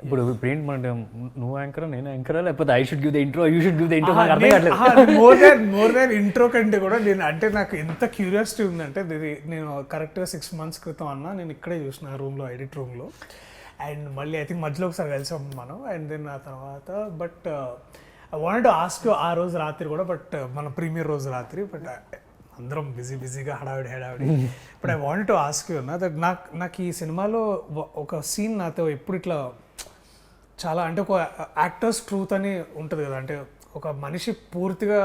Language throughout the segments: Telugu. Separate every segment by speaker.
Speaker 1: ఇప్పుడు ప్రింట్ మన నువ్వు యాంకర్ నేను యాంకరా లేకపోతే I should give the intro you should give the intro నాకు అర్థం కావట్లేదు.
Speaker 2: మోర్ దాన్ ఇంట్రో కంటే కూడా నేను అంటే నాకు ఎంత క్యూరియాసిటీ ఉందంటే నేను కరెక్ట్గా 6 months క్రితం అన్నా నేను ఇక్కడే చూసిన రూమ్లో, ఎడిట్ రూమ్లో. అండ్ మళ్ళీ ఐ థింక్ మధ్యలో ఒకసారి కలిసాం మనం. అండ్ దెన్ ఆ తర్వాత but I wanted to ask you ఆ రోజు రాత్రి కూడా, బట్ మన ప్రీమియర్ రోజు రాత్రి, బట్ అందరం బిజీగా హడావిడి but I wanted to ask you that నాకు ఈ సినిమాలో ఒక సీన్ నాతో ఎప్పుడు ఇట్లా చాలా అంటే ఒక యాక్టర్స్ ట్రూత్ అని ఉంటుంది కదా, అంటే ఒక మనిషి పూర్తిగా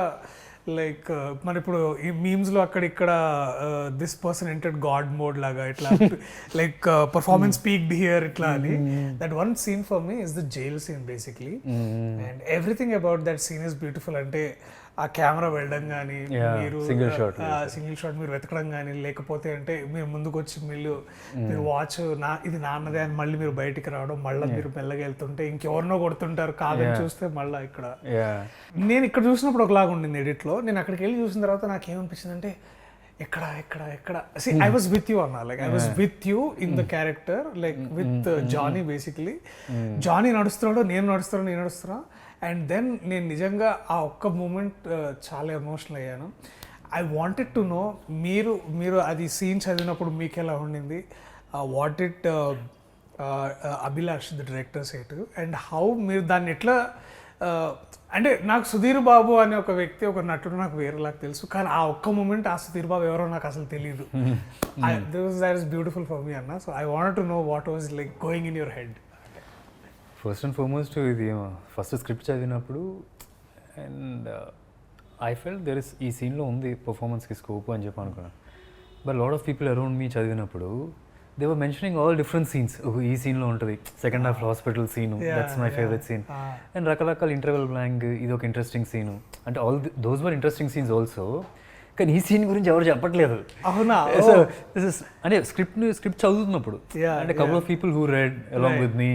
Speaker 2: లైక్ మన ఇప్పుడు ఈ మీమ్స్లో అక్కడ this person entered god mode లాగా ఇట్లా లైక్ పర్ఫార్మెన్స్ పీక్డ్ హియర్ ఇట్లా అని. That one scene for me is the jail scene basically. And everything about that scene is beautiful. అంటే ఆ కెమెరా వెళ్ళడం కానీ, మీరు సింగిల్ షాట్ మీరు వెతకడం కానీ, లేకపోతే అంటే మీరు ముందుకు వచ్చి మీరు వాచ్ ఇది నాన్నదే అని మళ్ళీ మీరు బయటికి రావడం, మళ్ళీ మీరు మెల్లగా వెళ్తుంటే ఇంకెవరినో కొడుతుంటారు కాదని చూస్తే మళ్ళీ ఇక్కడ నేను ఇక్కడ చూసినప్పుడు ఒకలాగా ఉండింది ఎడిట్లో. నేను అక్కడికి వెళ్ళి చూసిన తర్వాత నాకు ఏమనిపించింది అంటే ఎక్కడ ఐ వాజ్ విత్ యూ అన్నా, like I was with you in the character, like with Johnny. Basically Johnny నడుస్తున్నాడు, నేను నడుస్తున్నా. అండ్ దెన్ నేను నిజంగా ఆ ఒక్క మూమెంట్ చాలా ఎమోషనల్ అయ్యాను. ఐ వాంటెడ్ టు నో మీరు అది సీన్ చదివినప్పుడు మీకు ఎలా ఉండింది, what it Abhilash the director said, and how మీరు దాన్ని ఎట్లా అంటే నాకు సుధీర్ బాబు అనే ఒక వ్యక్తి, ఒక నటుడు నాకు వేరేలాగా తెలుసు, కానీ ఆ ఒక్క మూమెంట్ ఆ సుధీర్ బాబు ఎవరో నాకు అసలు తెలియదు. That is beautiful for me అన్న. So I wanted to know what was like going in your head.
Speaker 1: First and foremost ఇది ఫస్ట్ స్క్రిప్ట్ చదివినప్పుడు and I felt there is ఈ సీన్లో ఉంది పర్ఫార్మెన్స్కి స్కోప్ అని చెప్పి అనుకున్నాను. But lot of people around me చదివినప్పుడు they were mentioning all different scenes. ఈ సీన్లో ఉంటుంది, second half hospital scene, that's my favourite scene. And రకరకాల ఇంటర్వెల్ బ్లాంక్, ఇది ఒక ఇంట్రెస్టింగ్ సీను, అంటే all those were interesting scenes also. కానీ ఈ సీన్ గురించి ఎవరు చెప్పట్లేదు.
Speaker 2: అవునా?
Speaker 1: అంటే స్క్రిప్ట్ చదువుతున్నప్పుడు అంటే couple of people who read along with me,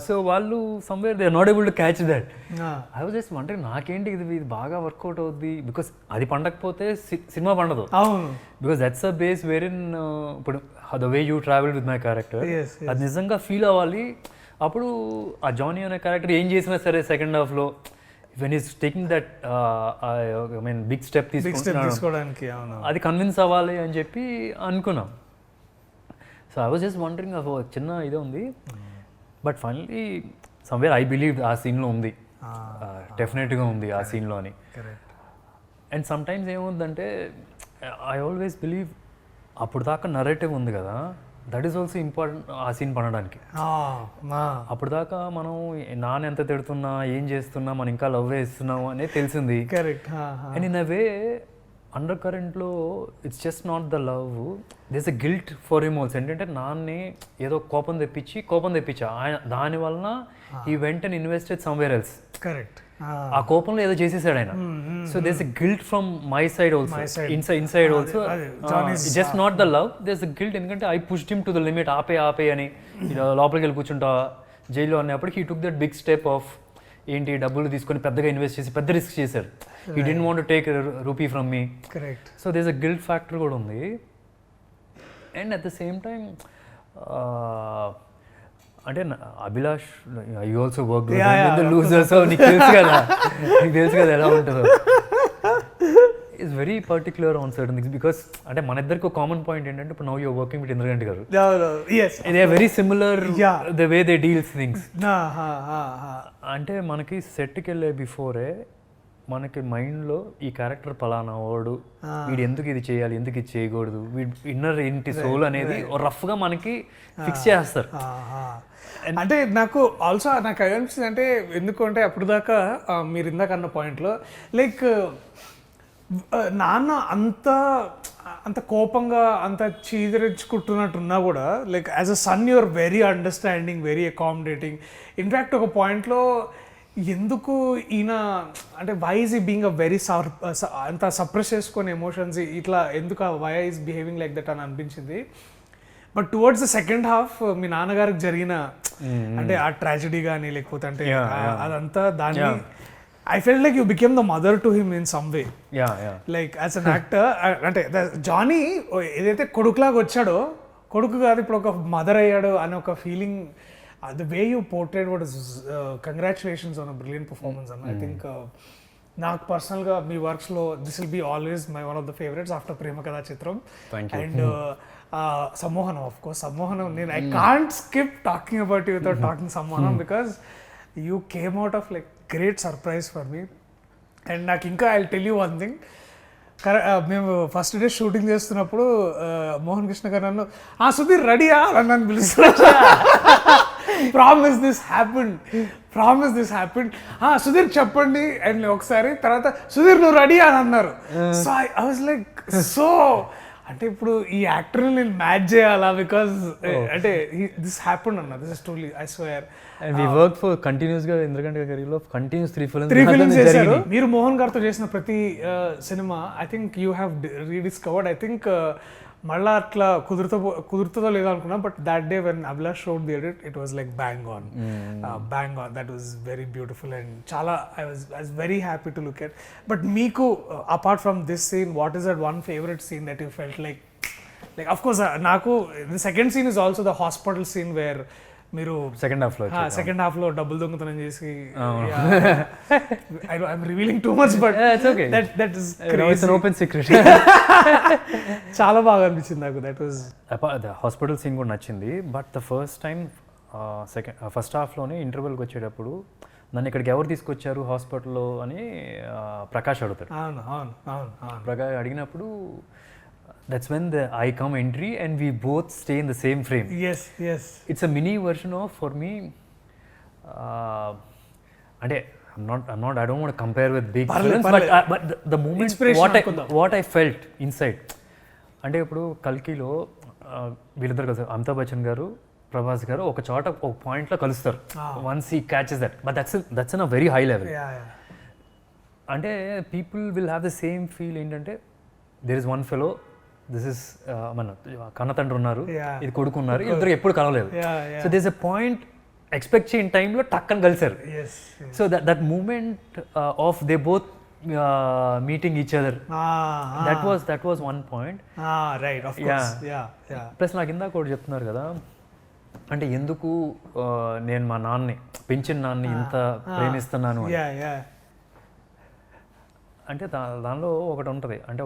Speaker 1: so వాళ్ళు somewhere they are not able to catch that. I was just అంటే నాకేంటి ఇది బాగా వర్కౌట్ అవుద్ది, బికాస్ అది పండకపోతే సినిమా పండదు. Because that's a base where in ఇప్పుడు the way you travel with my character, అది నిజంగా ఫీల్ అవ్వాలి. అప్పుడు ఆ జానీ అనే క్యారెక్టర్ ఏం చేసినా సరే సెకండ్ హాఫ్లో when he's taking that I mean big step తీసుకోవడానికి అది కన్విన్స్ అవ్వాలి అని చెప్పి అనుకున్నాం. So I was just wondering ఒక చిన్న ఇదే ఉంది. But finally somewhere I believe ఆ సీన్లో ఉంది, డెఫినెట్గా ఉంది ఆ సీన్లో అని. అండ్ సమ్ టైమ్స్ ఏముందంటే ఐ ఆల్వేస్ బిలీవ్ అప్పుడు దాకా నరేటివ్ ఉంది కదా, దట్ ఈస్ ఆల్సో ఇంపార్టెంట్ ఆ సీన్ పడడానికి. అప్పుడు దాకా మనం నాన్న ఎంత తిడుతున్నా, ఏం చేస్తున్నా, మనం ఇంకా లవ్ వేస్తున్నాం అనేది తెలిసింది. And in a way under కరెంట్లో it's just not the love, this a guilt for him also. ఏంటంటే నాన్నే ఏదో కోపం తెప్పించా దానివల్ల ఈ వెంట and invested somewhere else. Correct. ఆ కోపంలో ఏదో చేసేసాడు ఆయన. So there's a guilt from my side also, inside also, just not the love, there's a guilt. ఎందుకంటే I pushed him to the limit, ఆపే అని లోపలికి వెళ్ళి కూర్చుంటా జైల్లో అనేప్పటికి he took that big step of ఏంటి డబ్బులు తీసుకొని పెద్దగా ఇన్వెస్ట్ చేసి పెద్ద రిస్క్ చేశారు. He didn't want to take rupee from me. Correct. So there's a guilt factor కూడా ఉంది. And at the same time అంటే Abhilash you also work loser, so నీకు తెలుసు కదా ఎలా ఉంటుందో. Is very particular on certain things. Because అంటే మన ఇద్దరికి ఒక కామన్ పాయింట్ ఏంటంటే ఇప్పుడు now you're working with Indraganti గారు, they are very similar the way they deals things. అంటే మనకి సెట్కి వెళ్ళే బిఫోరే మనకి మైండ్లో ఈ క్యారెక్టర్ పలానా వాడు, వీడు ఎందుకు ఇది చేయాలి, ఎందుకు ఇది చేయకూడదు, వీడు ఇన్నర్ ఏంటి సోల్ అనేది రఫ్గా మనకి ఫిక్స్ చేస్తారు.
Speaker 2: అంటే నాకు అనిపిస్తుంది అంటే ఎందుకంటే అప్పుడు దాకా మీరు ఇందాక అన్న పాయింట్లో లైక్ నాన్న అంత కోపంగా అంత చీదరించుకుంటున్నట్టున్నా కూడా like as a son you're very understanding, very accommodating. In fact ఒక పాయింట్లో ఎందుకు ఈయన అంటే వై ఈజ్ ఈ బీయింగ్ అ వెరీ అంత సప్రెస్ చేసుకునే ఎమోషన్స్ ఇట్లా ఎందుకు why is behaving like that అని అనిపించింది. But towards the second half మీ నాన్నగారికి జరిగిన అంటే ఆ ట్రాజడీ కానీ లేకపోతే అంటే అదంతా దాన్ని I felt like you became the mother to him in some way. Like as an actor అంటే జానీ ఏదైతే కొడుకులాగా వచ్చాడో, కొడుకు కాదు ఇప్పుడు ఒక మదర్ అయ్యాడు అనే ఒక feeling the way you portrayed what is congratulations on a brilliant performance, and I think నాకు పర్సనల్గా మీ వర్క్స్లో this will be always my one of the favourites after Prema Katha Chitram and Sammohanam. Of course Sammohanam, నేను I can't skip talking about you without talking Sammohanam because you came out of like great surprise for me. And నాకు ఇంకా I tell you one thing, మేము ఫస్ట్ డే షూటింగ్ చేస్తున్నప్పుడు మోహన్ కృష్ణ గారు నన్ను సుధీర్ రెడీయా అని నన్ను పిలుస్తున్నా. ప్రామిస్ దిస్ హ్యాపెండ్ సుధీర్ చెప్పండి అండ్ ఒకసారి తర్వాత సుధీర్ నువ్వు రెడీ అని అన్నారు. So I was like so అంటే ఇప్పుడు ఈ యాక్టర్ని నేను మ్యాచ్ చేయాలా బికాస్ అంటే దిస్ హ్యాపెండ్ అన్న, this is truly I swear.
Speaker 1: And we worked for continuously ఇంద్రకంట గారిలో కంటిన్యూస్ 3
Speaker 2: films చేశారు. మీరు మోహన్ గారితో చేసిన ప్రతి సినిమా I think you have rediscovered. I think మళ్ళా అట్లా కుదురుతుందో లేదో అనుకున్నా, but that day when Abhilash showed the edit it was like bang on. That was very beautiful and చాలా I was very happy to look at. But మీకు apart from this scene what is that one favourite scene that you felt like of course నాకు the second scene is also the hospital scene where మీరు సెకండ్ హాఫ్ లో డబ్బులు దొంగతనం చేసి I'm revealing too much but that is crazy,
Speaker 1: open secret.
Speaker 2: చాలా బాగా అనిపించింది నాకు. దట్ వాజ్
Speaker 1: హాస్పిటల్ సీన్ కూడా నచ్చింది. బట్ ద ఫస్ట్ హాఫ్లోనే ఇంటర్వెల్కి వచ్చేటప్పుడు నన్ను ఇక్కడికి ఎవరు తీసుకొచ్చారు హాస్పిటల్లో అని ప్రకాష్ అడుగుతాడు. ప్రకాష్ అడిగినప్పుడు that's when I come entry and we both stay in the same frame.
Speaker 2: Yes.
Speaker 1: It's a mini version of, for me, and I don't want to compare with big films, but the moment what I felt inside. అంటే ఇప్పుడు కల్కిలో వీళ్ళిద్దరు కలిసి అమితాబ్ బచ్చన్ గారు ప్రభాస్ గారు ఒక చోట ఒక పాయింట్లో కలుస్తారు. Once he catches that, but that's in a very high level. అంటే people will have the same feel ఏంటంటే there is one fellow, this is మన కన్న తండ్రి ఉన్నారు, ఇది కొడుకు ఉన్నారు, ఇద్దరు ఎప్పుడు కలవలేదు. So this a point expect చేయని టైంలో టక్కని కలిసారు. So that moment of they both meeting each other, that was one point. Plus నాకు ఇందాక ఒకటి చెప్తున్నారు కదా, అంటే ఎందుకు నేను మా నాన్నని పెంచిన నాన్నని ఇంత ప్రేమిస్తున్నాను అని. అంటే దానిలో ఒకటి ఉంటుంది, అంటే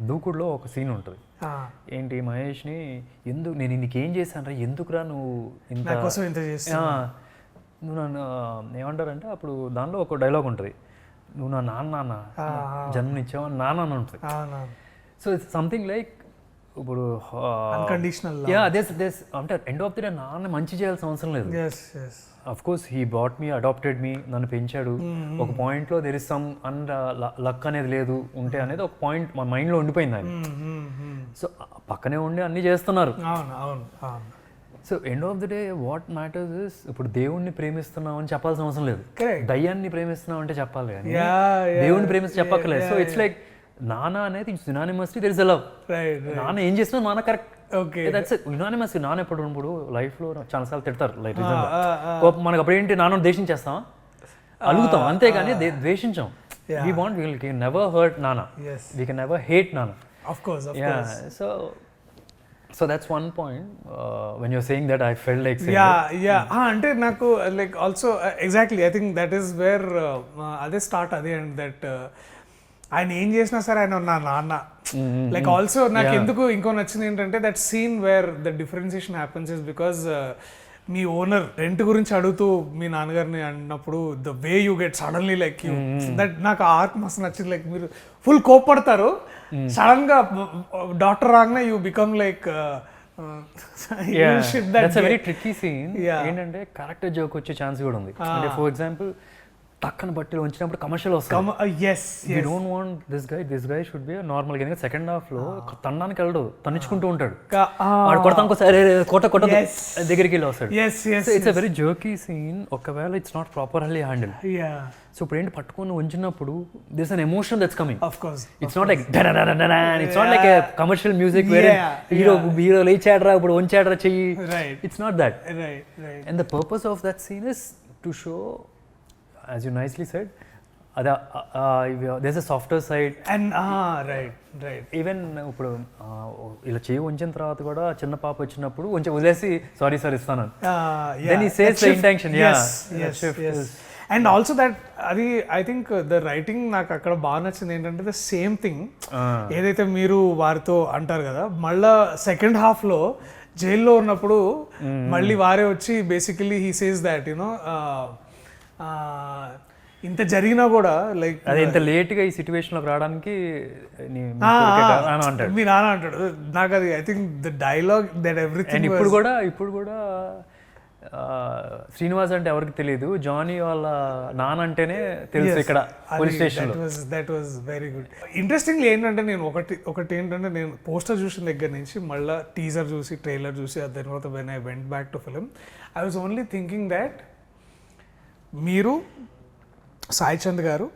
Speaker 1: దూకుడులో ఒక సీన్ ఉంటుంది. ఏంటి మహేష్ని ఎందుకు నేను నీకేం చేశాను రా, ఎందుకురా నువ్వు ఇంత నువ్వు నన్ను ఏమంటారంటే అప్పుడు దానిలో ఒక డైలాగ్ ఉంటుంది, నువ్వు నా నాన్న జన్మనిచ్చావు అని నాన్న అని ఉంటుంది. సో ఇట్స్ సంథింగ్ లైక్ ఇప్పుడు అంటే ఎండ్ ఆఫ్ ది డే నాన్న మంచి చేయాల్సిన అవసరం లేదు. Of course he brought me, adopted me, నన్ను పెంచాడు. ఒక పాయింట్లో there is some and luck అనేది లేదు ఉంటే అనేది ఒక పాయింట్ మా మైండ్లో ఉండిపోయింది ఆయన. సో పక్కనే ఉండి అన్నీ చేస్తున్నారు. So end of the day what matters is ఇప్పుడు దేవుణ్ణి ప్రేమిస్తున్నాం అని చెప్పాల్సిన అవసరం లేదు, దయ్యాన్ని ప్రేమిస్తున్నాం అంటే చెప్పాలి కానీ దేవుణ్ణి ప్రేమిస్తే చెప్పక్కర్లేదు. సో ఇట్స్ లైక్ నాన్న అనేది unanimously there is a love. నాన్న ఏం చేసినా నాన్న కరెక్ట్. That's it, unanimously. నాన్న ఎప్పుడు లైఫ్లో చాలాసార్లు తిడతారు, లైక్ మనకు అప్పుడు ఏంటి నాన్న ద్వేషించేస్తాం, అలుగుతాం అంతేగాని ద్వేషించాం. We want we can never hurt నాన్న, వీ కెన్ నెవర్ హేట్ నాన్న. So that's one point when you're saying that I felt like saying
Speaker 2: అంటే నాకు like also exactly I think that is where అదే స్టార్ట్ అదే అండ్ దట్ ఆయన ఏం చేసినా సరే ఆయన నా నాన్న. లైక్ ఆల్సో నాకు ఎందుకు ఇంకో నచ్చింది ఏంటంటే that scene where the differentiation happens is because మీ ఓనర్ రెంట్ గురించి అడుగుతూ మీ నాన్నగారిని అన్నప్పుడు the way you get suddenly like you that నాకు ఆర్ట్ మస్తు నచ్చింది. లైక్ మీరు ఫుల్ కోప్పడతారు, సడన్ గా డాక్టర్ రాగానే you become like
Speaker 1: very tricky scene. ఏంటంటే కరెక్ట్ జోక్ వచ్చే ఛాన్స్ కూడా ఉంది. అంటే ఫర్ ఎగ్జాంపుల్ టక్కన బట్టలు ఉంచినప్పుడు కమర్షియల్ వస్తుంది. You don't want this guy should be normal గా. సెకండ్ హాఫ్ లో తనడానికి వెళ్ళడు, తన్నించుకుంటూ ఉంటాడు, కొడతాను సరే కొట్ట దగ్గరికి వెళ్ళి వస్తాడు. It's a very jokey scene. ఒకవేళ it's not properly handle. So ఇప్పుడు ఏంటి పట్టుకొని ఉంచినప్పుడు this an emotion that's coming. It's not like it's not like commercial music వేరే హీరో లేచాడరా ఇప్పుడు వంచాడరా చెయ్యి. It's not that. And the purpose of that scene is to show, as you nicely said, అదే this a software side
Speaker 2: and right
Speaker 1: even ఇప్పుడు ఇలా చేయి ఉంచిన తర్వాత కూడా చిన్న పాప వచ్చినప్పుడు కొంచెం వదిలేసి సారీ సార్ ఇస్తాను దెన్ ఈ says the intention
Speaker 2: and also that అది ఐ థింక్ ద రైటింగ్ నాకు అక్కడ బాగా నచ్చింది ఏంటంటే ద సేమ్ థింగ్ ఏదైతే మీరు వారితో అంటారు కదా మళ్ళా సెకండ్ హాఫ్లో జైల్లో ఉన్నప్పుడు మళ్ళీ వారే వచ్చి basically he says that you know ఇంత జరిగినా కూడా లైక్
Speaker 1: అదే ఇంత లేట్గా ఈ సిచ్యువేషన్లోకి రావడానికి
Speaker 2: మీ నాన్న అంటాడు నాకు అది I think the dialogue that everything
Speaker 1: ఇప్పుడు కూడా శ్రీనివాస్ అంటే ఎవరికి తెలియదు, జానీ వాళ్ళ నాన్న అంటేనే తెలుసు ఇక్కడ police station.
Speaker 2: That was very good. Interestingly ఏంటంటే నేను ఒకటి ఏంటంటే నేను పోస్టర్ చూసిన దగ్గర నుంచి మళ్ళీ టీజర్ చూసి ట్రైలర్ చూసి దాని తర్వాత when I went back to film I was only thinking that మీరు సాయి చంద్ గారు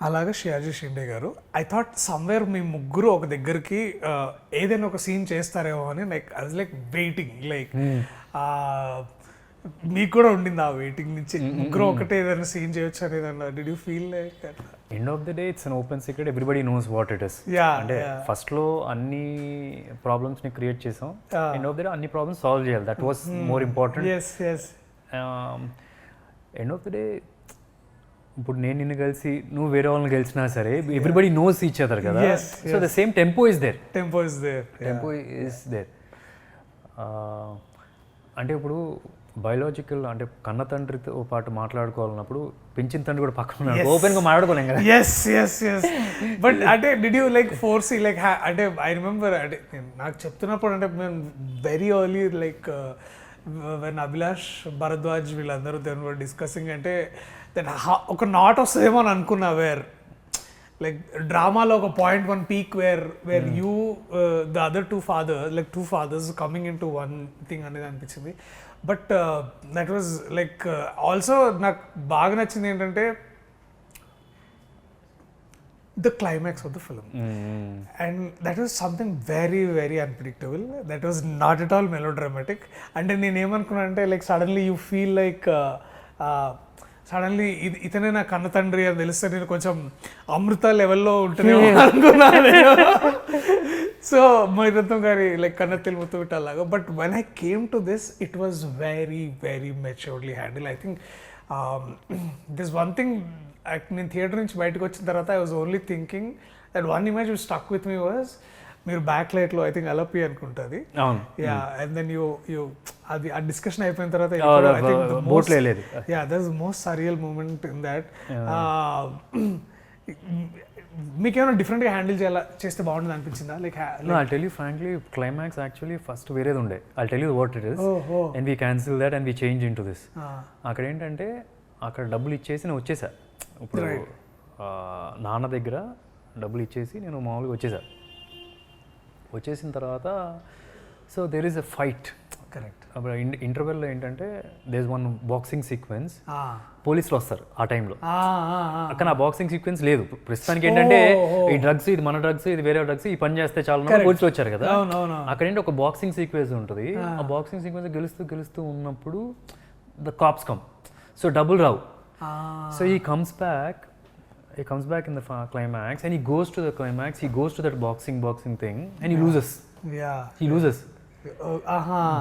Speaker 2: అలాగే షియాజీ షిండే గారు ఐ థాట్ సమ్వేర్ మీ ముగ్గురు ఒక దగ్గరికి ఏదైనా ఒక సీన్ చేస్తారేమో అని like I was like waiting like మీకు కూడా ఉండింది ఆ వెయిటింగ్ నుంచి ముగ్గురు ఒకటే ఏదైనా సీన్ చేయొచ్చు అనేది. Did you feel like
Speaker 1: end of the day it's an open secret, everybody knows what it is. అంటే ఫస్ట్ లో అన్ని ప్రాబ్లమ్స్ ని క్రియేట్ చేసాం, ఎండ్ ఆఫ్ ద డే అన్ని ప్రాబ్లమ్స్ సాల్వ్ చేయాలి, that was more important. End of the day ఇప్పుడు నేను నిన్ను కలిసి నువ్వు వేరే వాళ్ళని కలిసినా సరే ఎవ్రీబడి నోస్ ఈచ్ అదర్ కదా, so the same tempo is there. అంటే ఇప్పుడు బయోలాజికల్ అంటే కన్న తండ్రితో పాటు మాట్లాడుకోవాలన్నప్పుడు పెంచిన తండ్రి కూడా పక్కన ఓపెన్ గా మాట్లాడుకోలేం కదా.
Speaker 2: బట్ అంటే did you like force like అంటే ఐ రిమెంబర్ అంటే నాకు చెప్తున్నప్పుడు అంటే మేము very early like when Abhilash Bharadwaj వీళ్ళందరూ దెన్ వర్ డిస్కసింగ్ అంటే దెన్ ఒక నాట్ వస్తుందేమో అని అనుకున్నా, వేర్ లైక్ డ్రామాలో ఒక point one peak where you the other two fathers coming in to one thing అనేది అనిపించింది. But that was like also నాకు బాగా నచ్చింది ఏంటంటే the climax of the film, and that was something very very unpredictable, that was not at all melodramatic. అంటే నేనేమనుకున్నా అంటే like suddenly you feel like suddenly ఇతనే నా కన్న తండ్రి అని తెలిస్తే నేను కొంచెం అమృత లెవెల్లో ఉంటుందేమో అనుకున్నాను. సో మణిరత్నం గారి లైక్ కన్న తెలుగుతూ అలాగా. But when I came to this it was very very maturedly handle. I think this one thing నేను థియేటర్ నుంచి బయటకు వచ్చిన తర్వాత I was only thinking that one image which stuck with me was మీరు బ్యాక్ లైట్లో ఐ థింక్ అలపి అనుకుంటుంది, అండ్ దెన్ యూ అది ఆ డిస్కషన్ అయిపోయిన తర్వాత that is most surreal moment in that. మీకేమైనా డిఫరెంట్గా హ్యాండిల్ చేస్తే బాగుంటుంది అనిపించిందా? Like
Speaker 1: I'll tell you frankly, climax actually first వేరేది ఉండే. I'll tell you what it is, and we cancel that and we change into this. అక్కడ ఏంటంటే అక్కడ డబ్బులు ఇచ్చేసి నేను వచ్చేసా. ఇప్పుడు నాన్న దగ్గర డబ్బులు ఇచ్చేసి నేను మామూలుగా వచ్చేసిన తర్వాత so there is a fight.
Speaker 2: Correct.
Speaker 1: అప్పుడు ఇంటర్వెల్లో ఏంటంటే there is one boxing sequence, పోలీసులు వస్తారు ఆ టైంలో, అక్కడ ఆ బాక్సింగ్ సీక్వెన్స్ లేదు. ప్రస్తుతానికి ఏంటంటే ఈ డ్రగ్స్, ఇది మన డ్రగ్స్, ఇది వేరే డ్రగ్స్, ఈ పని చేస్తే చాలా పోలీసులు వచ్చారు కదా. అక్కడ ఏంటి ఒక బాక్సింగ్ సీక్వెన్స్ ఉంటుంది. ఆ బాక్సింగ్ సీక్వెన్స్ గెలుస్తూ ఉన్నప్పుడు ద కాప్స్ కమ్, సో డబ్బులు రావు. So he comes back in the climax and he goes to the climax, he goes to that boxing thing and he loses. He loses.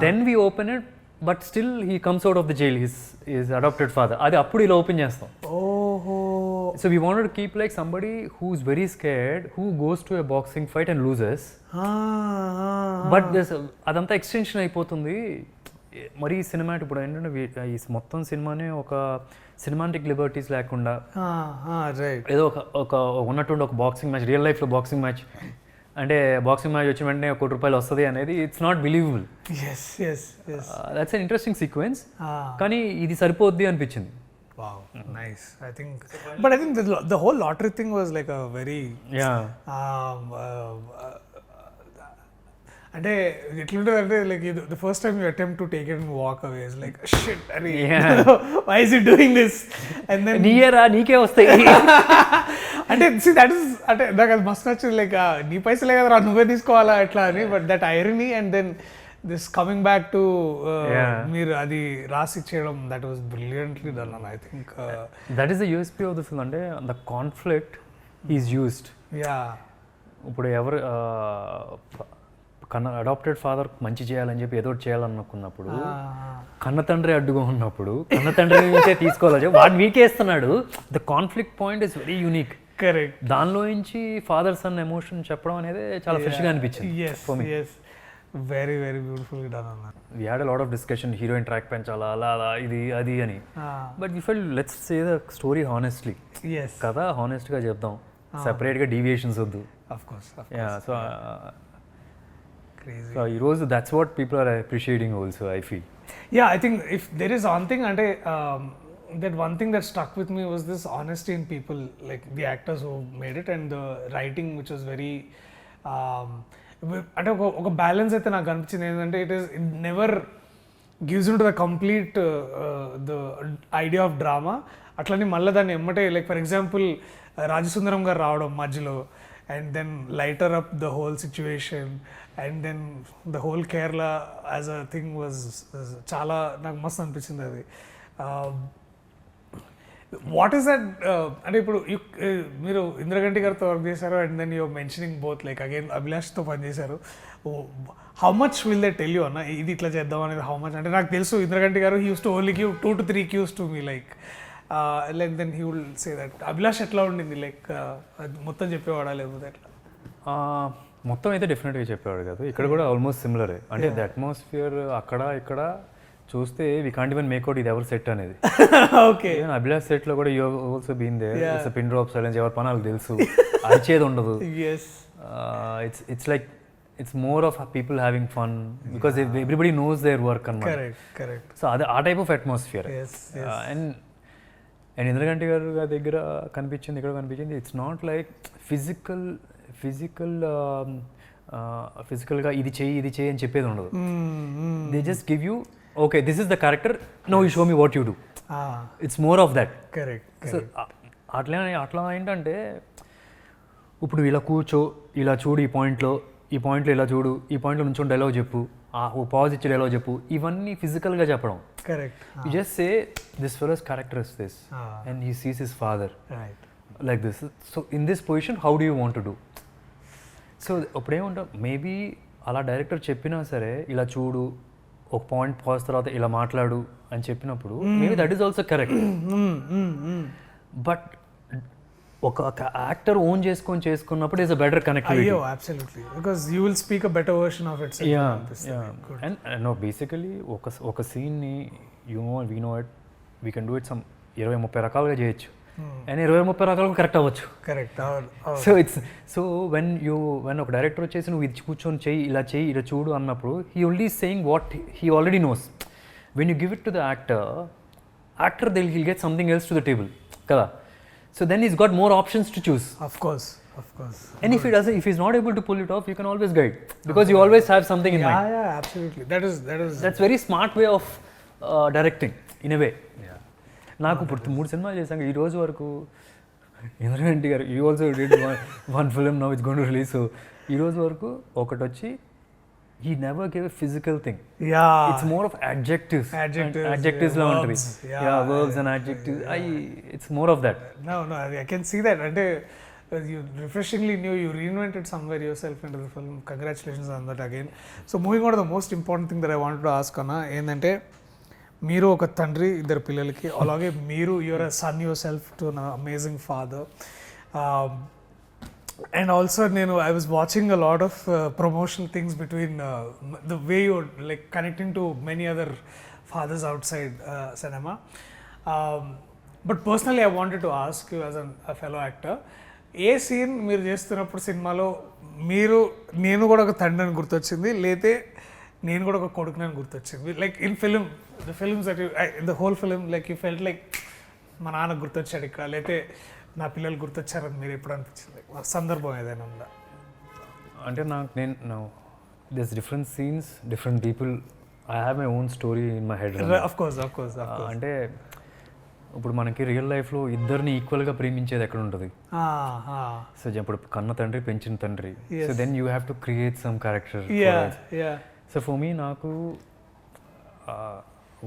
Speaker 1: Then we open it, but still he comes out of the jail, his adopted father. Adi appudu ila open chestam. So we wanted to keep like somebody who's very scared, who goes to a boxing fight and loses. But this adantha extension అయిపోతుంది. మరి సినిమాటిక్ ఇప్పుడు ఏంటంటే ఈ మొత్తం సినిమానే ఒక సినిమాటిక్ లిబర్టీస్ లేకుండా ఏదో ఒక ఉన్నట్టుండి ఒక బాక్సింగ్ మ్యాచ్, రియల్ లైఫ్లో బాక్సింగ్ మ్యాచ్ అంటే బాక్సింగ్ మ్యాచ్ వచ్చిన వెంటనే ₹1,00,000 వస్తుంది అనేది it's not believable. That's an interesting sequence, కానీ ఇది సరిపోద్ది అనిపించింది.
Speaker 2: Wow, nice. I think the whole lottery thing was like a very అంటే ఎట్లుంటుంది అంటే like the first time you attempt to take it and walk away is like shit అరే why is it doing this and then
Speaker 1: నీకే వస్తాయి
Speaker 2: అంటే సి దట్ ఇస్ అంటే నాకు అది మస్తు నచ్చింది. లైక్ నీ పైసలే కదరా నువ్వే తీసుకోవాలా ఎట్లా అని, but that irony and then this coming back to మీరు అది రాసి చేయడం, that was brilliantly done and I think
Speaker 1: that is the USP of the film. అంటే the conflict is used.
Speaker 2: Yeah
Speaker 1: ఇప్పుడు ఎవరు అడాప్టెడ్ ఫాదర్ మంచి చేయాలని చెప్పి ఏదో చేయాలనుకున్నప్పుడు కన్న తండ్రి అడ్డుగా ఉన్నప్పుడు కన్న తండ్రి నుంచే తీసుకోవాలి, వాడు వీకేస్తున్నాడు. The conflict point is very unique.
Speaker 2: Correct.
Speaker 1: దానిలో నుంచి ఫాదర్ సన్ ఎమోషన్ చెప్పడం అనేది చాలా ఫ్రెష్గా అనిపించింది.
Speaker 2: వెరీ వెరీ బ్యూటిఫుల్ డన్ అన్న.
Speaker 1: We had a lot of discussion, heroine track పెంచాలా అలా అలా ఇది అది అని. But we felt let's say the story honestly. కదా, హానెస్ట్గా చెప్దాం, సెపరేట్గా డీవియేషన్స్ వద్దు. So
Speaker 2: crazy.
Speaker 1: So ఈరోజు that's what people are appreciating also, I feel.
Speaker 2: Yeah, I think if there is one thing, and that one thing that stuck with me was this honesty in people, like the actors who made it, and the writing, which was very అంటే ఒక బ్యాలెన్స్ అయితే నాకు అనిపించింది. ఏంటంటే it never gives into the complete the idea of drama. అట్లని మళ్ళీ దాన్ని ఎమ్మటే, లైక్ ఫర్ ఎగ్జాంపుల్ రాజసుందరం గారు రావడం మధ్యలో, and then lighter up the whole situation, and then the whole Kerala as a thing was చాలా నాకు మస్తు అనిపించింది అది. వాట్ ఈస్ దట్ అంటే ఇప్పుడు మీరు ఇంద్రగంటి గారితో వర్క్ చేశారు, and then you mentioning both, like again అభిలాష్తో పనిచేశారు. How much will they tell you అన్న ఇది ఇట్లా చేద్దాం అనేది? హౌ మచ్ అంటే నాకు తెలుసు ఇంద్రగంటి గారు he used to only give 2 to 3 cues to me, like then he will say that. Abhilash ఎట్లా ఉండింది, లైక్ మొత్తం చెప్పేవాడా లేకపోతే ఎట్లా?
Speaker 1: మొత్తం అయితే డెఫినెట్గా చెప్పేవాడు కదా. ఇక్కడ కూడా ఆల్మోస్ట్ సిమిలరే. అంటే ద అట్మాస్ఫియర్ అక్కడ ఇక్కడ చూస్తే వి కాంట్ ఈవెన్ మేక్అవుట్ ఇది ఎవరు సెట్ అనేది.
Speaker 2: ఓకే,
Speaker 1: అభిలాష్ సెట్లో కూడా you also been there. It's pin drop silence, ఎవరి పని వాళ్ళకి తెలుసు, అరిచేది ఉండదు. It's like it's more of people having fun because everybody knows their work అన్నమాట. సో అదే ఆ type of atmosphere. And Indraganti garu దగ్గర కనిపించింది, ఇక్కడ కనిపించింది. ఇట్స్ నాట్ లైక్ ఫిజికల్గా ఇది చెయ్యి అని చెప్పేది ఉండదు. They just give you, okay this is the character, no you show me what you do. It's more of that. So అట్లా ఏంటంటే ఇప్పుడు ఇలా కూర్చో, ఇలా చూడు, ఈ పాయింట్లో ఇలా చూడు, ఈ పాయింట్లో నుంచి డైలాగ్ చెప్పు, పాజ్ ఇచ్చి డైలాగ్ చెప్పు, ఇవన్నీ ఫిజికల్గా చెప్పడం. You just say this fellow's character is this, and he sees his father like this. So in this position, how do you want to do? So అప్పుడేమంటా మేబీ అలా డైరెక్టర్ చెప్పినా సరే, ఇలా చూడు, ఒక పాయింట్ పాజ్ తర్వాత ఇలా మాట్లాడు అని చెప్పినప్పుడు maybe that is also correct. But ఒక యాక్టర్ ఓన్ చేసుకున్నప్పుడు is a better connectivity.
Speaker 2: Absolutely, because you will speak a better version of it.
Speaker 1: And no, basically ఒక సీన్ని we know it, we can do it some 20-30 రకాలుగా చేయొచ్చు, అండ్ 20-30 రకాలుగా కరెక్ట్ అవ్వచ్చు. సో వెన్ ఒక డైరెక్టర్ వచ్చేసి నువ్వు ఇది కూర్చొని చెయ్యి, ఇలా చూడు అన్నప్పుడు he only saying what he already nose. When you give it to the actor he'll get something else to the table కదా. So then he's got more options to choose.
Speaker 2: Of course.
Speaker 1: And if he's not able to pull it off, you can always guide, because you always have something in mind.
Speaker 2: Yeah, absolutely. That's
Speaker 1: very smart way of directing in a way. నాకు ఇప్పుడు 3 సినిమాలు చేశాక ఈ రోజు వరకు ఇంద్రగంటి గారు you also did one film now it's going to release. So ఈ రోజు వరకు ఒకటి వచ్చి he never gave a physical thing. It's more of adjectives la untadi. Verbs and adjectives. It's more of that.
Speaker 2: No, I can see that. And you refreshingly knew you reinvented somewhere yourself into the film. Congratulations on that again. So moving on to the most important thing that I wanted to ask Anna, ఏంటంటే మీరు ఒక తండ్రి, ఇద్దరు పిల్లలకి, అలాగే మీరు you're a son yourself to an amazing father. And also I was watching a lot of promotional things between the way you're like connecting to many other fathers outside cinema. But personally I wanted to ask you as a fellow actor, ఏ సీన్ మీరు చేస్తున్నప్పుడు సినిమాలో నేను కూడా ఒక తండ్రిని గుర్తొచ్చింది, లేతే నేను కూడా ఒక కొడుకునని గుర్తొచ్చింది? Like in film, the films that you, the whole film, like you felt like మా నాన్న గుర్తొచ్చాడు ఇక్కడ, లేతే నా పిల్లలు గుర్తొచ్చారని మీరు ఎప్పుడు అనిపించింది? సందర్భం ఏదైనా ఉందా?
Speaker 1: అంటే నేను this different scenes, different people, I have my own story in my head.
Speaker 2: Of course
Speaker 1: అంటే ఇప్పుడు మనకి రియల్ లైఫ్లో ఇద్దరిని ఈక్వల్గా ప్రేమించేది ఎక్కడ ఉంటుంది? సో ఇప్పుడు కన్న తండ్రి, పెంచిన తండ్రి. So then you have to create some character. So for me నాకు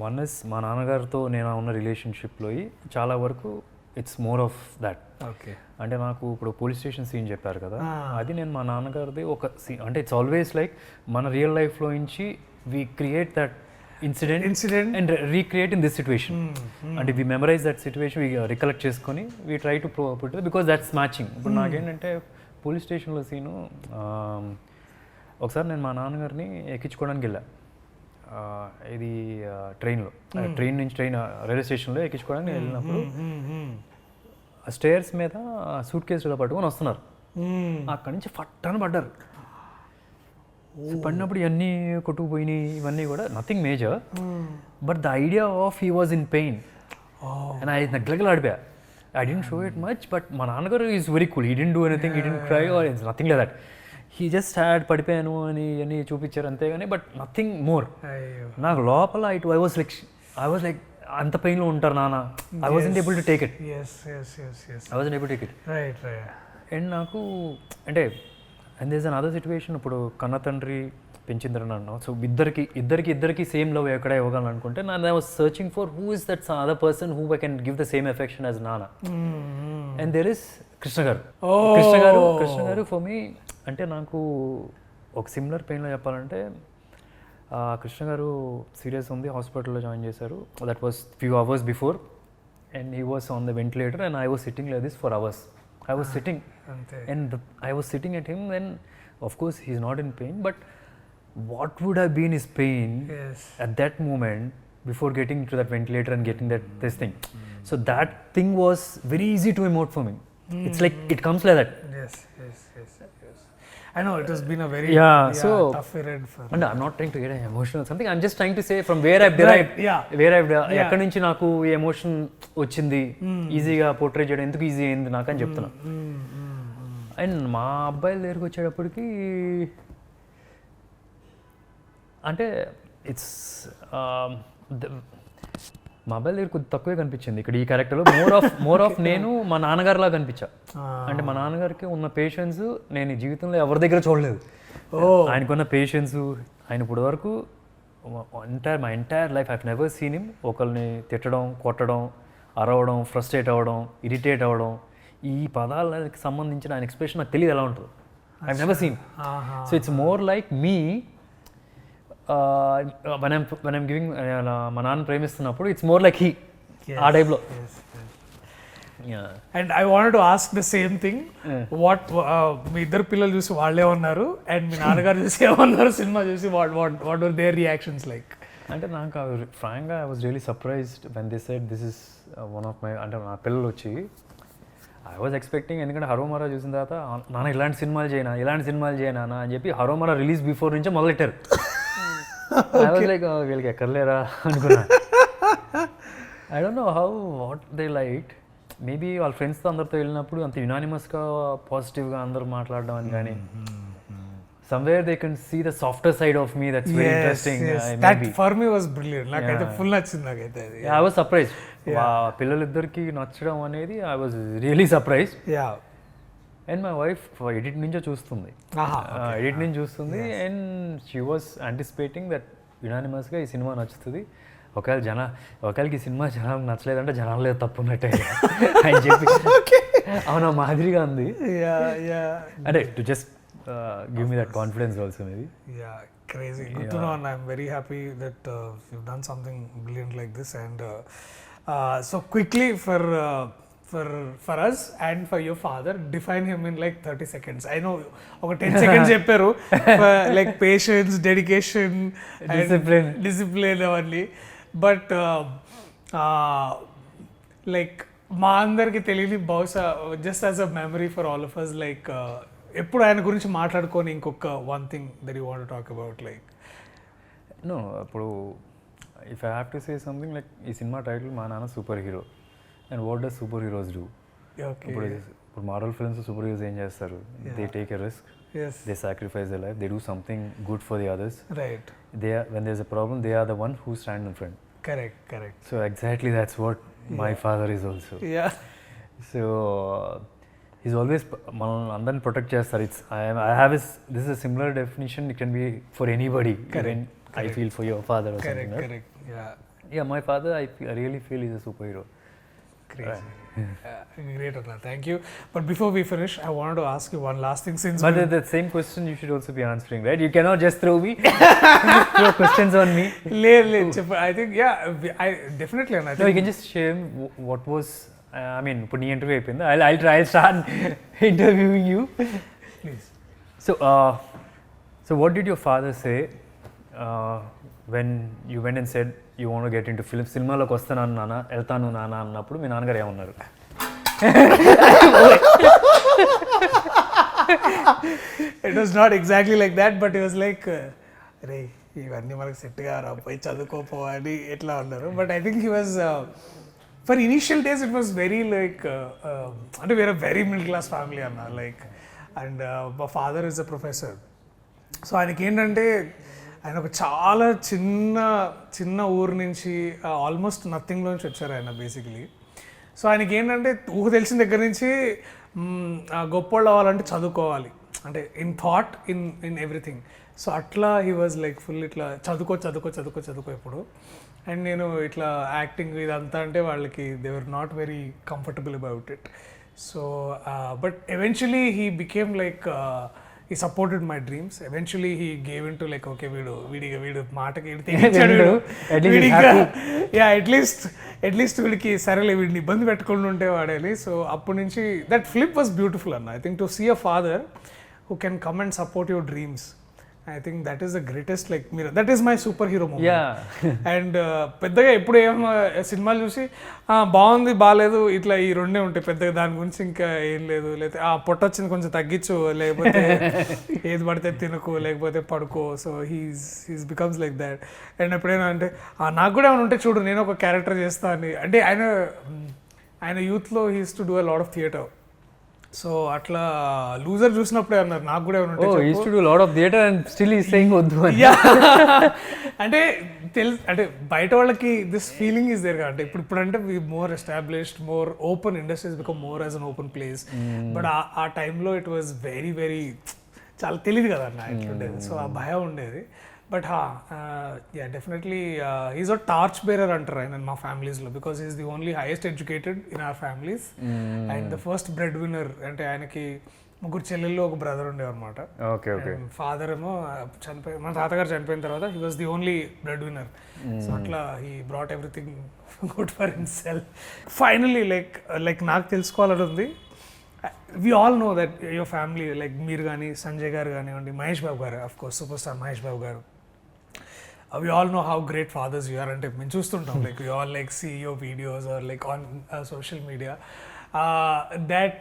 Speaker 1: వన్ ఇస్ మా నాన్నగారితో నేను ఉన్న రిలేషన్షిప్లో చాలా వరకు it's more of that.
Speaker 2: Okay.
Speaker 1: అంటే నాకు ఇప్పుడు పోలీస్ స్టేషన్ సీన్ చెప్పారు కదా, అది నేను మా నాన్నగారిది ఒక సీన్. అంటే ఇట్స్ ఆల్వేస్ లైక్ మన రియల్ లైఫ్లో నుంచి we create that incident and recreate in this situation. అంటే we memorise that situation, we recollect చేసుకొని we try to put because that's matching. ఇప్పుడు నాకేంటంటే పోలీస్ స్టేషన్లో సీను, ఒకసారి నేను మా నాన్నగారిని ఎక్కించుకోవడానికి వెళ్ళా, ఇది ట్రైన్లో, ట్రైన్ రైల్వే స్టేషన్లో ఎక్కించుకోవడానికి వెళ్ళినప్పుడు స్టేర్స్ మీద సూట్ కేసులో పట్టుకొని వస్తున్నారు, అక్కడి నుంచి ఫట్టని పడ్డారు. పడినప్పుడు ఇవన్నీ కొట్టుకుపోయినాయి, ఇవన్నీ కూడా nothing major, but the idea of he was in pain and I నగ్లగలాడిపోయా. I didn't show it much, but మా నాన్నగారు is very cool, he didn't do anything, he didn't cry or nothing like that. He just had పడిపోయాను అని అన్నీ చూపించారు అంతేగాని, బట్ నథింగ్ మోర్. నాకు లోపల ఐ వాజ్ లైక్ అంత పెయిన్లో ఉంటారు నాన్న, I wasn't able to take it, and నాకు అంటే and there is another situation. ఇప్పుడు కన్న తండ్రి పెంచిందని అన్నాను, సో ఇద్దరికి సేమ్ లవ్ ఎక్కడ ఇవ్వగలను అనుకుంటే I was searching for who is that other person who I can give the same affection as నాన్న. అండ్ దేర్ ఇస్ కృష్ణ గారు ఫర్ మీ. అంటే నాకు ఒక సిమిలర్ పెయిన్లో చెప్పాలంటే, కృష్ణ గారు సీరియస్ ఉంది, హాస్పిటల్లో జాయిన్ చేశారు. That was few hours before and he was on the ventilator and I was sitting like this for hours. I was sitting and I was sitting at him, and of course he's not in pain, but what would have been his pain at that moment before getting to that ventilator and getting this thing. So that thing was very easy to emote for me. It's like it comes like that.
Speaker 2: Yes. I know it has been a very
Speaker 1: so
Speaker 2: tough period for,
Speaker 1: and I'm not trying to get emotional or something, I'm just trying to say from where I've derived, ఎక్కడి నుంచి నాకు ఈ ఎమోషన్ వచ్చింది, ఈజీగా పోర్ట్రే చేయడం ఎందుకు ఈజీ అయింది నాకు అని చెప్తున్నా. అండ్ మా అబ్బాయిల దగ్గరికి వచ్చేటప్పటికి అంటే ఇట్స్ మా అబ్బాయిల దగ్గర కొద్ది తక్కువే కనిపించింది ఇక్కడ ఈ క్యారెక్టర్లో. మోర్ ఆఫ్ నేను మా నాన్నగారిలా కనిపించా. అంటే మా నాన్నగారికి ఉన్న పేషెన్స్ నేను ఈ జీవితంలో ఎవరి దగ్గర చూడలేదు. ఆయనకున్న పేషెన్స్, ఆయన ఇప్పుడు వరకు my entire life I never seen him ఒకరిని తిట్టడం, కొట్టడం, అరవడం, ఫ్రస్ట్రేట్ అవ్వడం, ఇరిటేట్ అవ్వడం, ఈ పదాలకు సంబంధించిన ఆయన ఎక్స్ప్రెషన్ నాకు తెలియదు ఎలా ఉంటుంది. I never seen. So it's more like me. when I'm giving మా నాన్న ప్రేమిస్తున్నప్పుడు ఇట్స్ మోర్ లైక్ హీ, ఆ టైప్లో.
Speaker 2: And I wanted to ask the same thing, what మీ ఇద్దరు పిల్లలు చూసి వాళ్ళే ఉన్నారు అండ్ మీ నాన్నగారు చూసి ఏమన్నారు సినిమా చూసి, what were their reactions like?
Speaker 1: అంటే నాకు ఫ్రాంక్గా I was really surprised when they said this is one of my. అంటే నా పిల్లలు వచ్చి ఐ వాజ్ ఎక్స్పెక్టింగ్, ఎందుకంటే హరోమరా చూసిన తర్వాత నాన్న ఇలాంటి సినిమాలు చేయనా అని చెప్పి హరోమరా రిలీజ్ బిఫోర్ నుంచే మొదలెట్టారు. I was like, వీళ్ళకి ఎక్కర్లేరా అనుకున్నా. I don't know what they liked. Maybe వాళ్ళ ఫ్రెండ్స్తో అందరితో వెళ్ళినప్పుడు అంత యునానిమస్గా పాజిటివ్గా అందరూ మాట్లాడడం అని కానీ, somewhere they can see the softer side of me that's very interesting.
Speaker 2: That for me was brilliant. నాకైతే ఫుల్ నచ్చింది నాకైతే.
Speaker 1: I was surprised. పిల్లలిద్దరికి నచ్చడం అనేది I was really surprised. And my wife edit నుంచే చూస్తుంది, and she was anticipating that యునానిమస్గా ఈ సినిమా నచ్చుతుంది. ఒకవేళకి ఈ సినిమా జనాలకు నచ్చలేదంటే జనాలు లేదు తప్పు ఉన్నట్టే అని చెప్పి అవునా మాదిరిగా ఉంది. అంటే to just give me that confidence also maybe.
Speaker 2: Crazy. Good to know, and I'm very happy that you've done something brilliant like this. And so quickly for us and for your father, define him in like 30 seconds. I know ఒక 10 seconds చెప్పారు, like patience, dedication, discipline అవన్నీ, బట్ లైక్ మా అందరికి తెలియని బహుశా just as a memory for all of us, like ఎప్పుడు ఆయన గురించి మాట్లాడుకొని ఇంకొక one thing that you want to talk about, like
Speaker 1: no ఇప్పుడు if I have to say something like ఈ సినిమా టైటిల్ మా నాన్న super hero. And what does super heroes do? ఇప్పుడు మార్వెల్ ఫిల్మ్స్ సూపర్ హీరోస్ ఏం చేస్తారు? They take a risk, they sacrifice they life, they do something good for the others.
Speaker 2: Right.
Speaker 1: They are, when there's a problem, they are the one who stand in front.
Speaker 2: Correct.
Speaker 1: So exactly that's what my father is also.
Speaker 2: Yeah.
Speaker 1: So he's always మనం అందరిని ప్రొటెక్ట్ చేస్తారు. It's I have this is a similar definition. It can be for anybody. Even I feel for your father or something.
Speaker 2: Correct.
Speaker 1: Yeah, my father, I really feel he's a superhero.
Speaker 2: Crazy. Great, Anna. Thank you. But before we finish, I wanted to ask you one last thing. Since
Speaker 1: But the same question you should also be answering, right? You cannot just throw throw questions on me.
Speaker 2: I think I definitely. Anna,
Speaker 1: No, you can just share what was. I mean, put the interview అయిపోయింది. I'll start interviewing you.
Speaker 2: Please.
Speaker 1: So what did your father say when you went and said you want to get into film? సినిమాలోకి వస్తాను నాన్న, వెళ్తాను నాన్న అన్నప్పుడు మీ నాన్నగారు ఏమన్నారు?
Speaker 2: It was not exactly like that, but it was like, రే ఇవన్నీ మనకు సెట్ కారా, పోయి చదువుకోపోవాలి ఎట్లా ఉన్నారు. But I think he was for initial days it was very like అంటే వేరే వెరీ మిడిల్ క్లాస్ ఫ్యామిలీ అన్న లైక్. అండ్ మా father is a professor. So ఆయనకి ఏంటంటే ఆయన ఒక చాలా చిన్న ఊరు నుంచి ఆల్మోస్ట్ నథింగ్లో నుంచి వచ్చారు ఆయన బేసికలీ. సో ఆయనకి ఏంటంటే ఊహ తెలిసిన దగ్గర నుంచి గొప్పోళ్ళు అవ్వాలంటే చదువుకోవాలి, అంటే in thought in everything. So అట్లా హీ వాజ్ లైక్ ఫుల్ ఇట్లా చదువుకో ఎప్పుడు. అండ్ నేను ఇట్లా యాక్టింగ్ ఇదంతా అంటే వాళ్ళకి they were not very comfortable about it. So but eventually he became like he supported my dreams. Eventually he gave into like, okay, వీడు మాటకి at least వీడికి సరేలే వీడిని ఇబ్బంది పెట్టుకుంటూ ఉంటే వాడేది. సో అప్పటి నుంచి దట్ ఫ్లిప్ వాజ్ బ్యూటిఫుల్ అన్న. I think to see a father who can come and support your dreams, I think that is the greatest like మీరు that is my super hero movie. And పెద్దగా ఎప్పుడు ఏమో సినిమాలు చూసి బాగుంది బాగాలేదు ఇట్లా ఈ రెండే ఉంటాయి పెద్దగా, దాని గురించి ఇంకా ఏం లేదు. లేకపోతే పొట్టొచ్చింది కొంచెం తగ్గించు, లేకపోతే ఏది పడితే తినకు, లేకపోతే పడుకో. So he's becomes like that. And ఎప్పుడైనా అంటే నాకు కూడా ఏమైనా ఉంటే చూడు నేను ఒక క్యారెక్టర్ చేస్తా అని. అంటే ఆయన యూత్లో he used to do a lot of theatre. So అట్లా లూజర్ చూసినప్పుడే అన్నారు నాకు కూడా అంటే అంటే బయట వాళ్ళకి దిస్ ఫీలింగ్ ఈస్ దేర్. అంటే ఇప్పుడు అంటే more established, more open, industries become more as an open place. But ఆ టైంలో ఇట్ వాజ్ వెరీ వెరీ చాలా తెలియదు కదా అన్న ఇట్లుండేది. సో ఆ భయం ఉండేది. But definitely is a torch bearer అంటారు ఆయన మా ఫ్యామిలీస్లో, because is the only highest educated in our families and the first breadwinner. అంటే ఆయనకి 3 చెల్లెళ్ళు 1 బ్రదర్ ఉండేవి అనమాట. ఫాదర్ ఏమో మన తాతగారు చనిపోయిన తర్వాత he was the only breadwinner. So అట్లా he brought everything good for himself. Finally like నాకు తెలుసుకోవాలని ఉంది. We all know that your family, like మీరు కానీ సంజయ్ గారు కానివ్వండి, Mahesh Babu garu, of course super star Mahesh Babu garu, we all know how great fathers you are. అంటే మేము చూస్తుంటాం like we all like see your videos or like on social media. That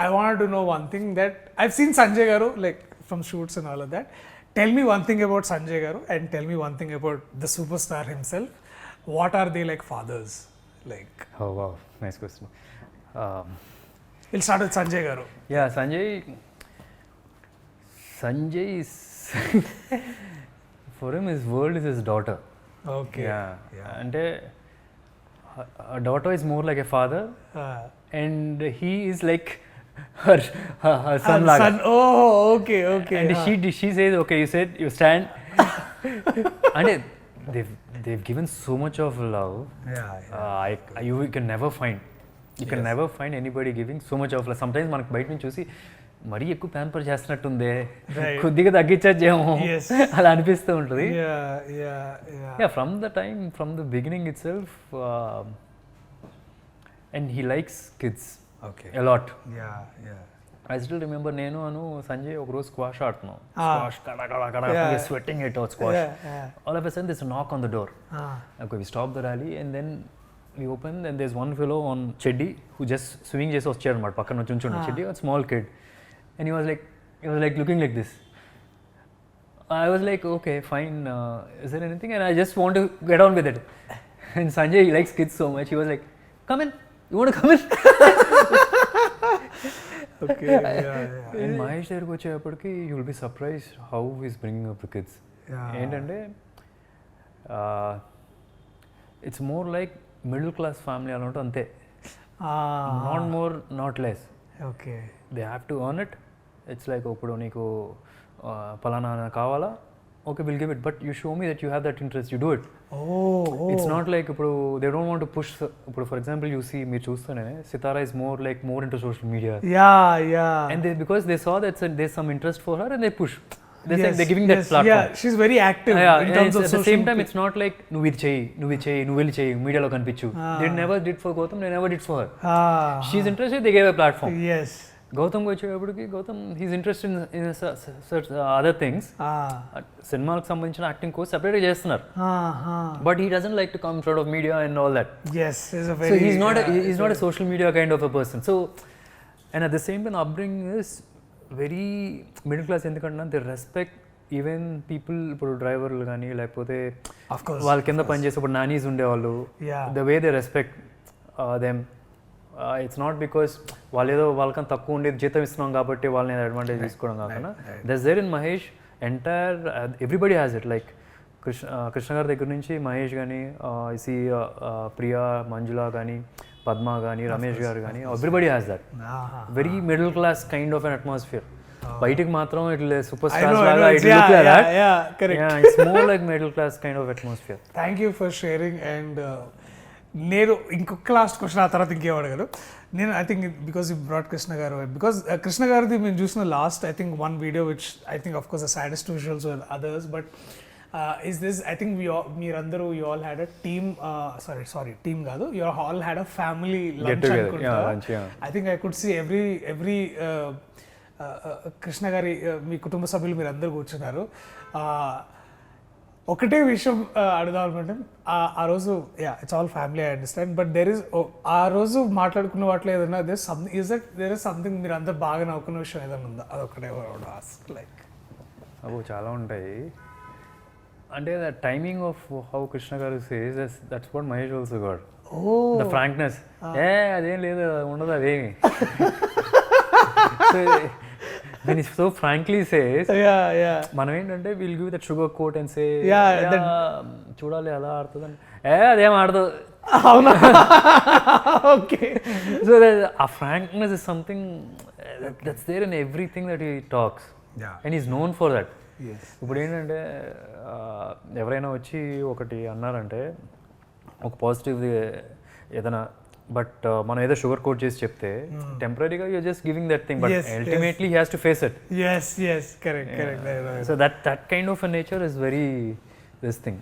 Speaker 2: I wanted to know one thing that I've seen Sanjay garu like from shoots and all of that. Tell me one thing about Sanjay garu and tell me one thing about the superstar himself. What are they like fathers like?
Speaker 1: Oh wow, nice question.
Speaker 2: We'll start with Sanjay garu.
Speaker 1: Yeah, Sanjay is for him his world is his daughter.
Speaker 2: Okay.
Speaker 1: Yeah. And a daughter is more like a father and he is like her son laga.
Speaker 2: Son. Oh, okay.
Speaker 1: And she says, okay, you said you stand. And they've given so much of love. You can never find. You can never find anybody giving so much of love. Sometimes మనకు బయట నుంచి చూసి మరీ ఎక్కువ ప్యాంపర్ చేస్తున్నట్టుందే, కొద్దిగా తగ్గించేమో అలా అనిపిస్తూ ఉంటుంది. From the beginning it self and he likes kids a lot. I still remember నేను సంజయ్ ఒక రోజు స్క్వాష్ ఆడుతున్నాం. స్క్వాష్ కడ sweating it out squash. All of a sudden there's a knock on the door. Okay, we stop the rally and then we opened and there's one fellow on cheddi who just swing చేసి వచ్చాడు అన్నమాట. పక్కన నుంచి ఉంచుండు చెడ్డి, a small kid, and he was like looking like this. I was like, okay, fine, is there anything? And I just want to get on with it. And Sanjay, he likes kids so much, he was like, come in, you want to come in?
Speaker 2: Okay.
Speaker 1: And Mahesh దగ్గరికి వచ్చేప్పటికి you will be surprised how he's bringing up the kids. ఏంటంటే it's more like middle class family అలా ఉంటుంది అంతే. Not more not less.
Speaker 2: Okay,
Speaker 1: they have to earn it. It's like ఇప్పుడు నీకు పలానా కావాలా, okay will give it, but you show me that you have that interest, you do it. It's not like ఇప్పుడు they don't want to push. ఇప్పుడు ఫర్ ఎగ్జాంపుల్ యూ సీ, మీరు చూస్తేనే Sitara is more into social media. And they, because they saw that there's some interest for her and they push. They're giving that platform.
Speaker 2: Yeah, she's very active in terms of
Speaker 1: at the same time it's not like నువ్వు ఇది చేయి నువ్వు వెళ్ళి చేయి మీడియాలో కనిపించు. They never did for Gautam, they never did for her. She's interested, they gave a platform.
Speaker 2: Yes.
Speaker 1: Gautam వచ్చేటప్పటికి he's interested in other things. సినిమాలకు సంబంధించిన యాక్టింగ్ కోర్స్ సెపరేట్గా చేస్తున్నారు, but he doesn't like to come front of media and all that. So he's not a social media kind of a person. So and at the same time upbringing is very middle class. ఎందుకంటే దే రెస్పెక్ట్ ఈవెన్ పీపుల్. ఇప్పుడు డ్రైవర్లు కానీ లేకపోతే వాళ్ళ కింద పనిచేసే ఇప్పుడు నానీస్ ఉండేవాళ్ళు, the way they respect them. It's not because వాళ్ళు ఏదో వాళ్ళకన్నా తక్కువ ఉండేది జీతం ఇస్తున్నాం కాబట్టి వాళ్ళని అడ్వాంటేజ్ తీసుకోవడం కాకుండా that's there in Mahesh. Entire everybody has it. Like Krishna garu దగ్గర నుంచి మహేష్ కానీ, సి ప్రియా, మంజుల కానీ, పద్మ కానీ, రమేష్ గారు కానీ, everybody has that very middle class kind of an atmosphere. బయటికి మాత్రం ఇట్లా సూపర్ స్టార్స్ లాగా it's more like middle class kind of atmosphere.
Speaker 2: Thank you for sharing. And నేను ఇంకొక లాస్ట్ క్వశ్చన్, ఆ తర్వాత ఇంకేం అడగరు. నేను I think because you brought Krishna గారు, బికాస్ కృష్ణ గారిది మేము చూసిన last I think one video which I think of course the saddest visuals were others, but is this I think మీరందరూ you all had a team, sorry team కాదు, you all had a family lunch అనుకుంటా. I think I could see every Krishna గారి మీ కుటుంబ సభ్యులు మీరు అందరూ కూర్చున్నారు. ఒకటే విషయం అడుగుదాం అనుకుంటే, ఆ రోజు it's all family I understand, but there is ఆ రోజు మాట్లాడుకున్న వాటిలో ఏదైనా దేర్ ఇస్ సంథింగ్ మీరు అందరు బాగా నవ్వుకున్న విషయం ఏదైనా ఉందా? అదొకటే లైక్
Speaker 1: చాలా ఉంటాయి. అంటే the timing of how Krishna garu says that's what Mahesh also got. The frankness, అదేం లేదు ఉండదు అదేమి. When he so frankly says, మనం ఏంటంటే will give that sugar coat and say చూడాలి అలా ఆడుతుంది, అదేం ఆడదు.
Speaker 2: అవునా? ఓకే.
Speaker 1: సో ఆ frankness is something that's there in everything that he talks and is known for that. ఇప్పుడు ఏంటంటే ఎవరైనా వచ్చి ఒకటి అన్నారంటే ఒక పాజిటివ్ ఏదైనా, బట్ మనం ఏదో షుగర్ కోట్ చేసి చెప్తే టెంపరీగా you're just giving that thing, but ultimately he has to face it. So that kind of a nature is very this thing.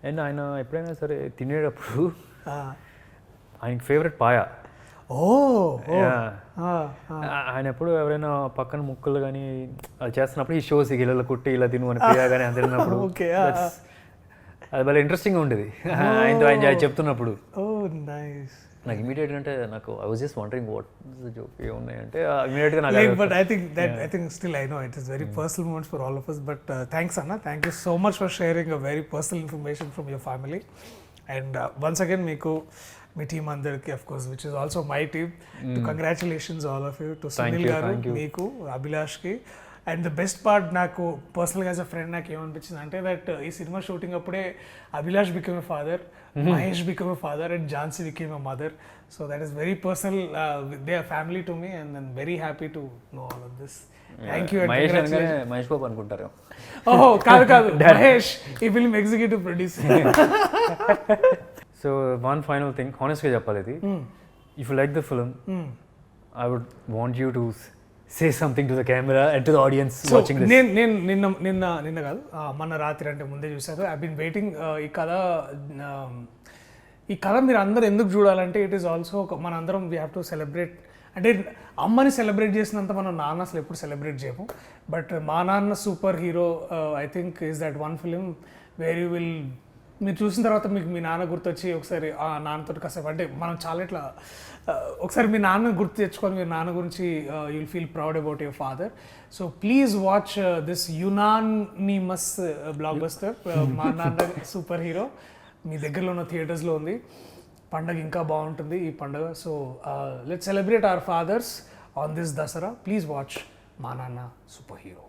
Speaker 1: And ఆయన ఎప్పుడైనా సరే తినేటప్పుడు ఆయనకి ఫేవరెట్ పాయా. ఆయన ఎప్పుడు ఎవరైనా పక్కన ముక్కలు కానీ అది చేస్తున్నప్పుడు ఈ షోస్ గిళ్ళలో కుట్టి ఇలా తిను అని ప్రియా కానీ అని తిన్నప్పుడు అది భలే ఇంట్రెస్టింగ్ ఉండేది ఆయనతో ఆయన చెప్తున్నప్పుడు. నాకు ఇమీడియట్గా అంటే నాకు I was just wondering what the joke ఏమున్నాయంటే ఇమీడియట్గా నాకు.
Speaker 2: But I think still I know it is very personal moments for all of us, but thanks అన్న, thank you so much for sharing a very personal information from your family. And once again మీకు మీ టీమ్ అందరికి of course which is also my team, to congratulations all of you, to Sunil garu, మీకు, అభిలాష్కి. అండ్ ద బెస్ట్ పార్ట్ నాకు పర్సనల్గా యాజ్ అ ఫ్రెండ్ నాకు ఏమనిపించింది అంటే దట్ ఈ సినిమా షూటింగ్ అప్పుడే Abhilash become a father, Mahesh become a father and Jhansi become a mother. So that is very personal, they are family to me and I'm very happy to know all of this. Thank you.
Speaker 1: Mahesh Babu అనుకుంటారు.
Speaker 2: ఓహో కాదు మహేష్ ఈ film executive producer.
Speaker 1: So one final thing, హానెస్ట్గా చెప్పాలి ఇది, if you like the film I would want you to say something to the camera and to the audience watching this.
Speaker 2: నిన్న కాదు మొన్న రాత్రి అంటే ముందే చూసారు. I been waiting. ఈ కథ మీరు అందరూ ఎందుకు చూడాలంటే ఇట్ ఈస్ ఆల్సో మనందరం వీ హ్యావ్ టు సెలబ్రేట్. అంటే అమ్మని సెలబ్రేట్ చేసినంత మనం నాన్న అసలు ఎప్పుడు సెలబ్రేట్ చేయము, బట్ మా నాన్న super hero I think is that one film where you will, మీరు చూసిన తర్వాత మీకు మీ నాన్న గుర్తొచ్చి ఒకసారి ఆ నాన్నతో కాసేపు అంటే మనం చాలా ఇట్లా ఒకసారి మీ నాన్న గుర్తు తెచ్చుకొని మీ నాన్న గురించి you'll feel proud about your father. So please watch this unanimous block buster మా నాన్న సూపర్ హీరో. మీ దగ్గరలో ఉన్న థియేటర్స్లో ఉంది. పండగ ఇంకా బాగుంటుంది ఈ పండగ. So let's celebrate our fathers on this Dasara. Please watch మా నాన్న సూపర్ హీరో.